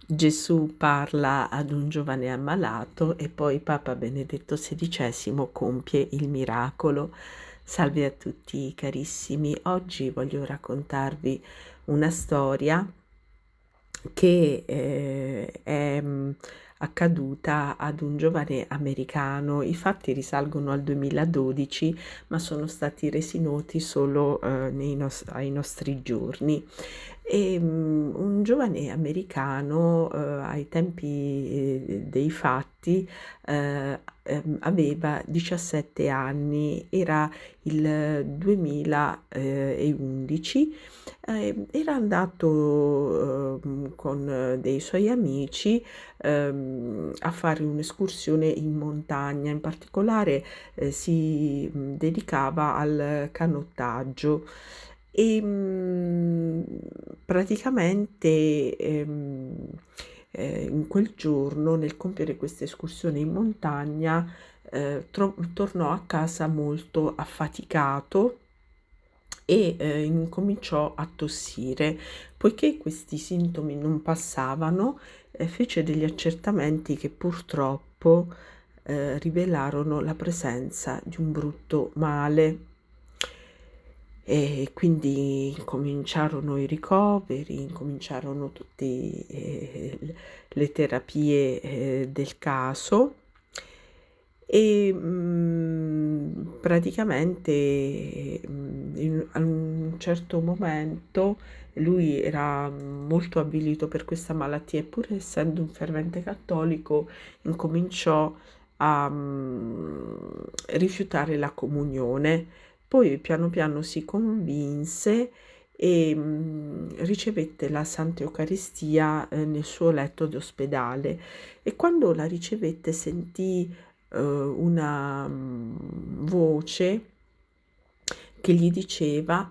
Gesù parla ad un giovane ammalato e poi Papa Benedetto XVI compie il miracolo. Salve a tutti carissimi, oggi voglio raccontarvi una storia che è accaduta ad un giovane americano. I fatti risalgono al 2012, ma sono stati resi noti solo ai nostri giorni. Un giovane americano ai tempi dei fatti aveva 17 anni, era il 2011. Era andato con dei suoi amici a fare un'escursione in montagna, in particolare si dedicava al canottaggio e praticamente in quel giorno, nel compiere questa escursione in montagna, tornò a casa molto affaticato e incominciò a tossire. Poiché questi sintomi non passavano, fece degli accertamenti che purtroppo rivelarono la presenza di un brutto male. E quindi incominciarono i ricoveri, incominciarono tutte le terapie del caso e praticamente a un certo momento lui era molto avvilito per questa malattia, eppure essendo un fervente cattolico incominciò a rifiutare la comunione. Poi piano piano si convinse e ricevette la Santa Eucaristia nel suo letto d'ospedale, e quando la ricevette sentì una voce che gli diceva: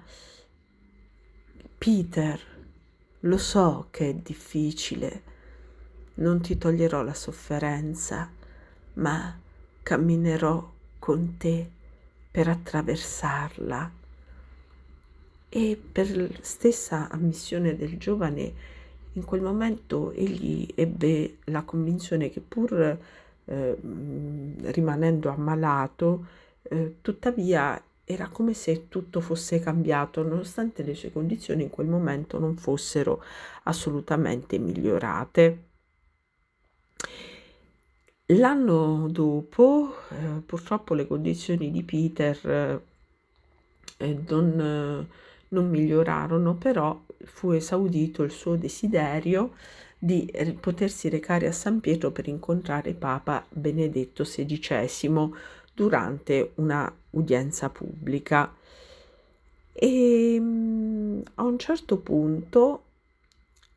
Peter, lo so che è difficile, non ti toglierò la sofferenza, ma camminerò con te per attraversarla. E per stessa ammissione del giovane, in quel momento egli ebbe la convinzione che pur rimanendo ammalato, tuttavia era come se tutto fosse cambiato, nonostante le sue condizioni in quel momento non fossero assolutamente migliorate. L'anno dopo, purtroppo le condizioni di Peter non migliorarono, però fu esaudito il suo desiderio di potersi recare a San Pietro per incontrare Papa Benedetto XVI durante una udienza pubblica. E a un certo punto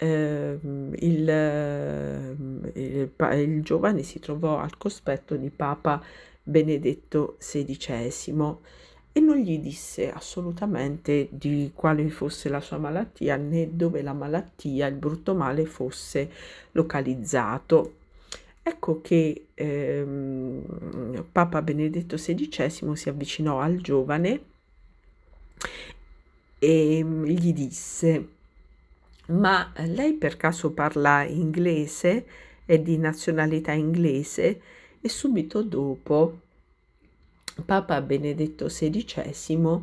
il giovane si trovò al cospetto di Papa Benedetto XVI e non gli disse assolutamente di quale fosse la sua malattia né dove la malattia, il brutto male, fosse localizzato. Ecco che Papa Benedetto XVI si avvicinò al giovane e gli disse: ma lei per caso parla inglese? È di nazionalità inglese? E subito dopo Papa Benedetto XVI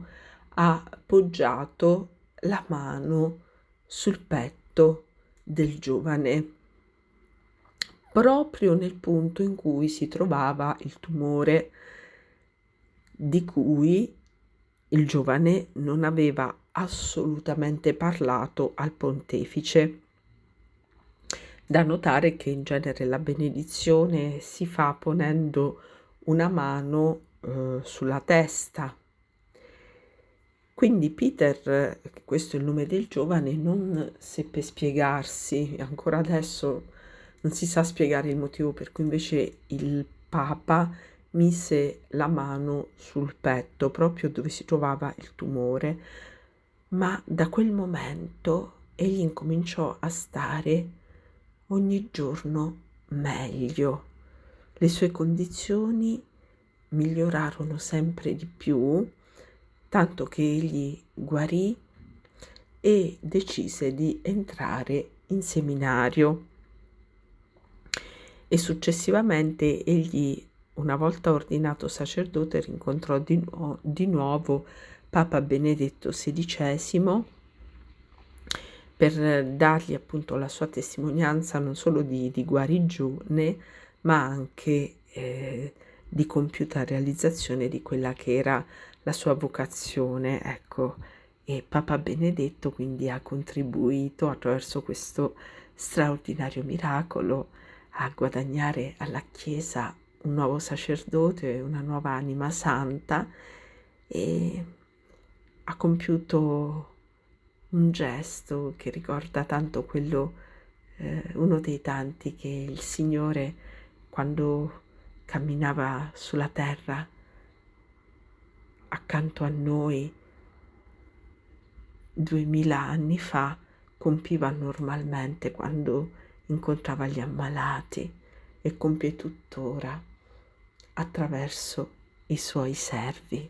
ha poggiato la mano sul petto del giovane, proprio nel punto in cui si trovava il tumore, di cui il giovane non aveva assolutamente parlato al pontefice. Da notare che in genere la benedizione si fa ponendo una mano sulla testa. Quindi Peter, questo è il nome del giovane, non seppe spiegarsi, ancora adesso non si sa spiegare il motivo per cui invece il Papa mise la mano sul petto, proprio dove si trovava il tumore, ma da quel momento egli incominciò a stare ogni giorno meglio. Le sue condizioni migliorarono sempre di più, tanto che egli guarì e decise di entrare in seminario. e successivamente egli, una volta ordinato sacerdote, rincontrò di nuovo Papa Benedetto XVI per dargli appunto la sua testimonianza non solo di guarigione, ma anche di compiuta realizzazione di quella che era la sua vocazione, ecco. E Papa Benedetto quindi ha contribuito attraverso questo straordinario miracolo a guadagnare alla Chiesa un nuovo sacerdote, una nuova anima santa, e ha compiuto un gesto che ricorda tanto quello, uno dei tanti che il Signore, quando camminava sulla terra accanto a noi 2000 anni fa, compiva normalmente quando incontrava gli ammalati, e compie tuttora attraverso i suoi servi.